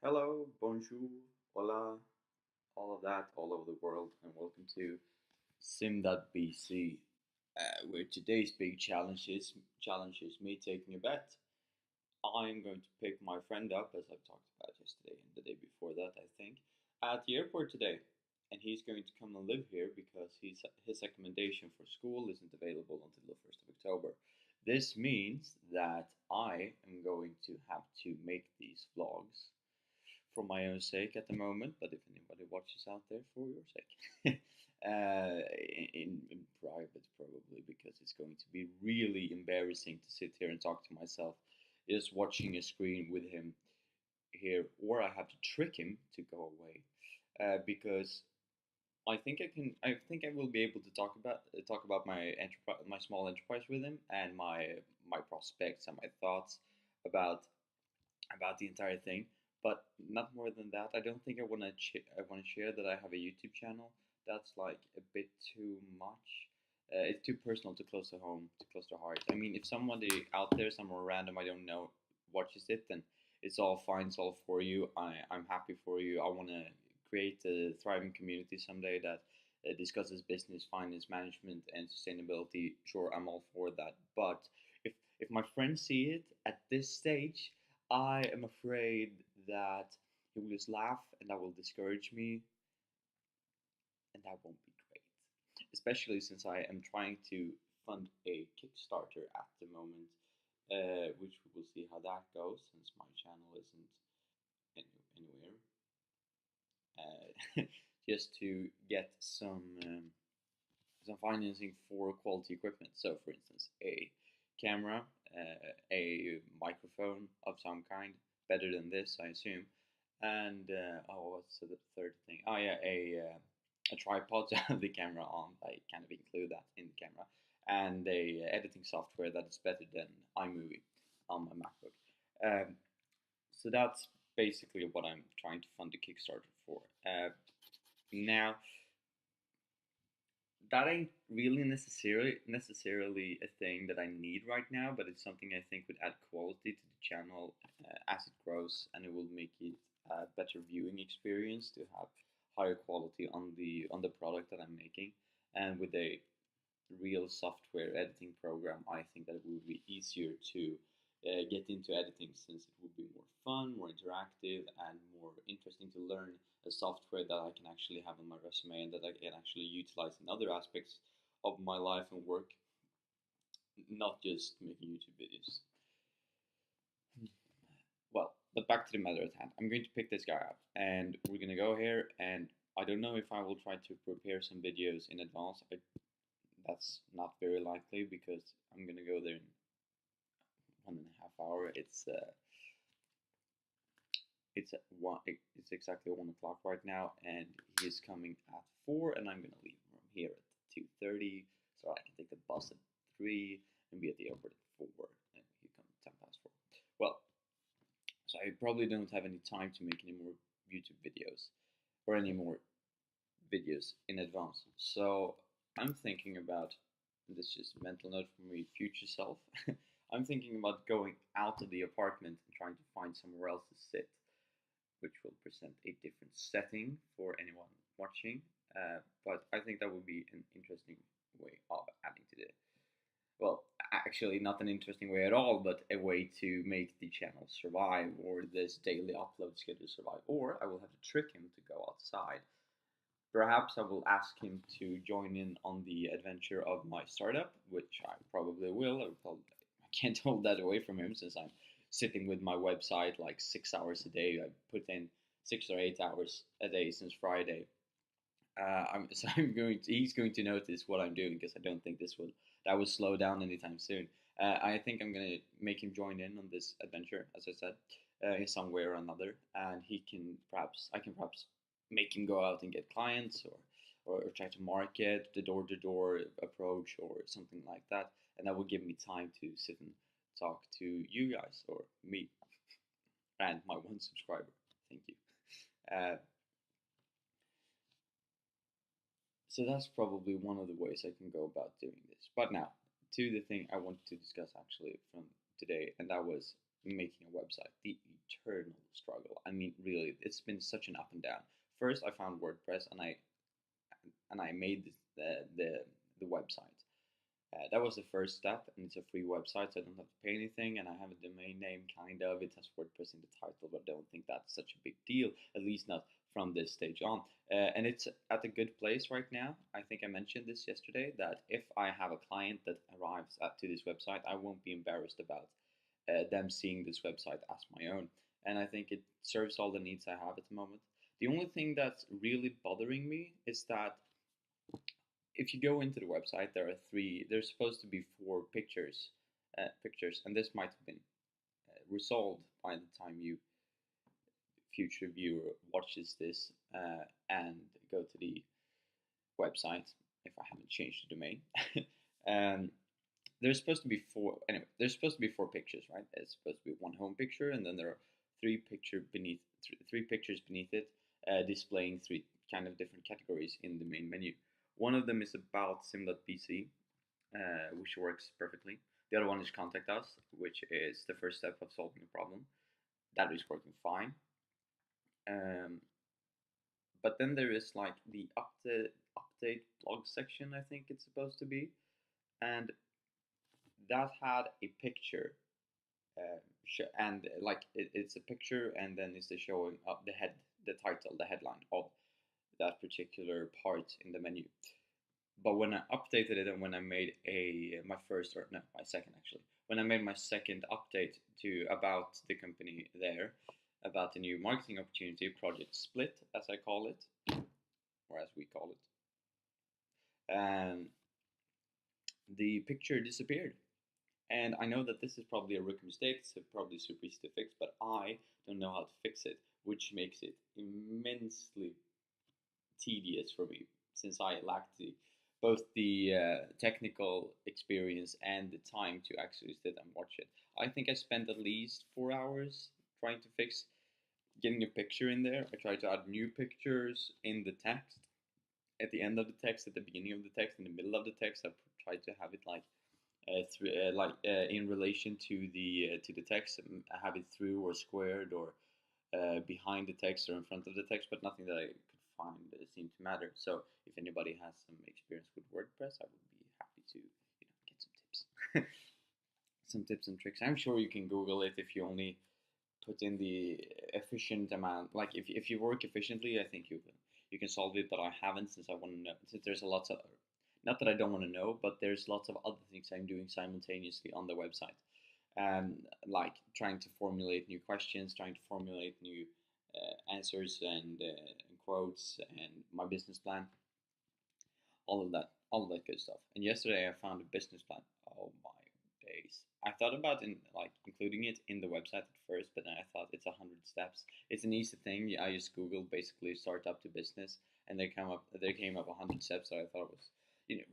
Hello, bonjour, hola, all of that, all over the world, and welcome to Sim.bc, where today's big challenge is me taking a bet. I'm going to pick my friend up, as I've talked about yesterday and the day before that, I think, at the airport today, and he's going to come and live here because his accommodation for school isn't available until the 1st of October. This means that I am going to have to make these vlogs for my own sake at the moment, but if anybody watches out there, for your sake. In private, probably, because it's going to be really embarrassing to sit here and talk to myself just watching a screen with him here, or I have to trick him to go away because I think I will be able to talk about my my small enterprise with him, and my prospects and my thoughts about the entire thing, but not more than that. I don't think I want to share that I have a YouTube channel. That's like a bit too much. It's too personal, too close to home, too close to heart. I mean, if somebody out there, somewhere random I don't know, watches it, then it's all fine. It's all for you. I'm happy for you. I want to create a thriving community someday that discusses business, finance, management, and sustainability. Sure, I'm all for that. But if my friends see it at this stage, I am afraid that he will just laugh and that will discourage me, and that won't be great. Especially since I am trying to fund a Kickstarter at the moment, which we will see how that goes since my channel isn't anywhere. Just to get some financing for quality equipment. So, for instance, a camera, a microphone of some kind, better than this, I assume, and what's the third thing? Oh yeah, a tripod to have the camera on. I kind of include that in the camera, and a editing software that is better than iMovie on my MacBook. So that's basically what I'm trying to fund the Kickstarter for. Now that ain't really necessarily a thing that I need right now, but it's something I think would add quality to the channel as it grows, and it will make it a better viewing experience to have higher quality on the product that I'm making. And with a real software editing program, I think that it will be easier to get into editing, since it will be more fun, more interactive, and more interesting to learn a software that I can actually have on my resume and that I can actually utilize in other aspects of my life and work, not just making YouTube videos. Well, but back to the matter at hand. I'm going to pick this guy up, and we're gonna go here, and I don't know if I will try to prepare some videos in advance. That's not very likely because I'm gonna go there in 1.5 hours. It's exactly 1 o'clock right now, and he is coming at 4, and I'm gonna leave from here at 2:30, so I can take the bus at 3 and be at the airport at 4, and he comes 4:10. Well, so I probably don't have any time to make any more YouTube videos or any more videos in advance. So I'm thinking about, this is just a mental note for me, future self. I'm thinking about going out of the apartment and trying to find somewhere else to sit, which will present a different setting for anyone watching. But I think that would be an interesting way of adding to the, well, actually not an interesting way at all, but a way to make the channel survive, or this daily upload schedule survive. Or I will have to trick him to go outside. Perhaps I will ask him to join in on the adventure of my startup, which I probably will. I can't hold that away from him, since I'm sitting with my website like 6 hours a day. I put in 6 or 8 hours a day since Friday. So he's going to notice what I'm doing, because I don't think that will slow down anytime soon. I think I'm gonna make him join in on this adventure, as I said, in some way or another, and I can perhaps make him go out and get clients, or try to market the door-to-door approach or something like that, and that will give me time to sit and talk to you guys, or me and my one subscriber. Thank you. Uh, So that's probably one of the ways I can go about doing this. But now, to the thing I wanted to discuss actually from today, and that was making a website, the eternal struggle. I mean, really, it's been such an up and down. First, I found WordPress, and I made the website. That was the first step, and it's a free website, so I don't have to pay anything, and I have a domain name, kind of. It has WordPress in the title, but I don't think that's such a big deal, at least not from this stage on. And it's at a good place right now. I think I mentioned this yesterday, that if I have a client that arrives to this website, I won't be embarrassed about them seeing this website as my own. And I think it serves all the needs I have at the moment. The only thing that's really bothering me is that if you go into the website, there's supposed to be four pictures, and this might have been resolved by the time you future viewer watches this and go to the website, if I haven't changed the domain. um, there's supposed to be four. Anyway, there's supposed to be four pictures, right? There's supposed to be one home picture, and then there are three pictures beneath it, displaying three kind of different categories in the main menu. One of them is about sim.bc, which works perfectly. The other one is contact us, which is the first step of solving a problem. That is working fine. But then there is like the update blog section, I think it's supposed to be, and that had a picture, and like it's a picture, and then it's the showing up the title, the headline of that particular part in the menu. But when I updated it, and when I made my second actually, when I made my second update to about the company there, about the new marketing opportunity, Project Split, as I call it, or as we call it, and the picture disappeared. And I know that this is probably a rookie mistake, it's probably super easy to fix, but I don't know how to fix it, which makes it immensely tedious for me, since I lack both the technical experience and the time to actually sit and watch it. I think I spent at least 4 hours trying to fix getting a picture in there. I tried to add new pictures in the text, at the end of the text, at the beginning of the text, in the middle of the text. I tried to have it like in relation to the text, have it through or squared or behind the text or in front of the text, but nothing that I could find seemed to matter. So if anybody has some experience with WordPress, I would be happy to get some tips, some tips and tricks. I'm sure you can Google it if you only put in the efficient amount. Like if you work efficiently, I think you can solve it. But I haven't, since I want to know. Since there's a lot of, not that I don't want to know, but there's lots of other things I'm doing simultaneously on the website. Like trying to formulate new questions, trying to formulate new answers and quotes, and my business plan, all of that good stuff. And yesterday I found a business plan. Oh my days! I thought about including it in the website at first, but then I thought it's 100 steps. It's an easy thing. I just Googled basically start up to business, and there came up 100 steps that I thought was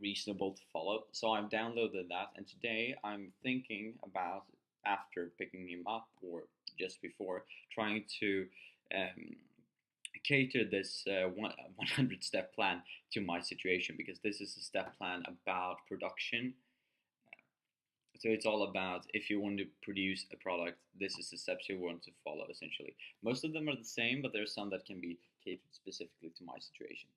reasonable to follow. So I've downloaded that, and today I'm thinking about, after picking him up or just before, trying to cater this 100-step plan to my situation, because this is a step plan about production. So it's all about, if you want to produce a product, this is the steps you want to follow, essentially. Most of them are the same, but there's some that can be catered specifically to my situation.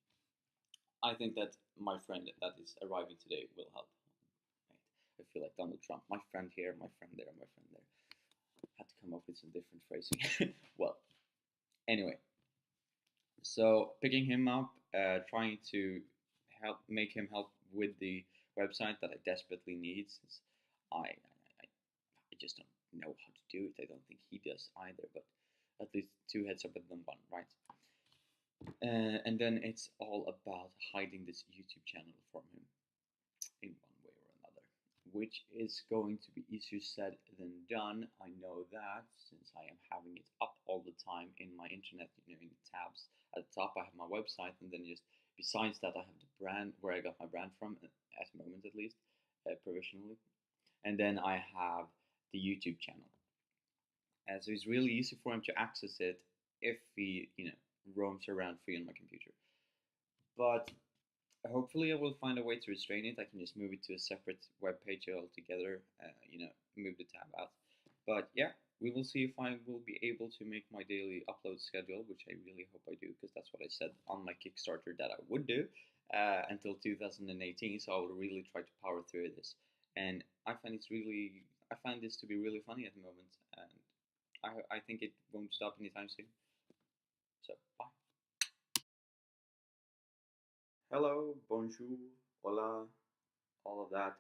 I think that my friend that is arriving today will help. Right? I feel like Donald Trump. My friend here, my friend there, my friend there. Had to come up with some different phrasing. Well, anyway. So picking him up, trying to make him help with the website that I desperately need, since I just don't know how to do it. I don't think he does either, but at least two heads up than one, right? And then it's all about hiding this YouTube channel from him in one way or another, which is going to be easier said than done. I know that, since I am having it up all the time in my internet, in the tabs at the top. I have my website, and then just besides that, I have the brand, where I got my brand from, at the moment at least, provisionally, and then I have the YouTube channel. So it's really easy for him to access it if he, roams around free on my computer. But hopefully I will find a way to restrain it. I can just move it to a separate web page altogether, move the tab out. But yeah, we will see if I will be able to make my daily upload schedule, which I really hope I do, because that's what I said on my Kickstarter that I would do until 2018. So I will really try to power through this, and I find this to be really funny at the moment, and I think it won't stop anytime soon. So bye. Hello, bonjour, hola, all of that.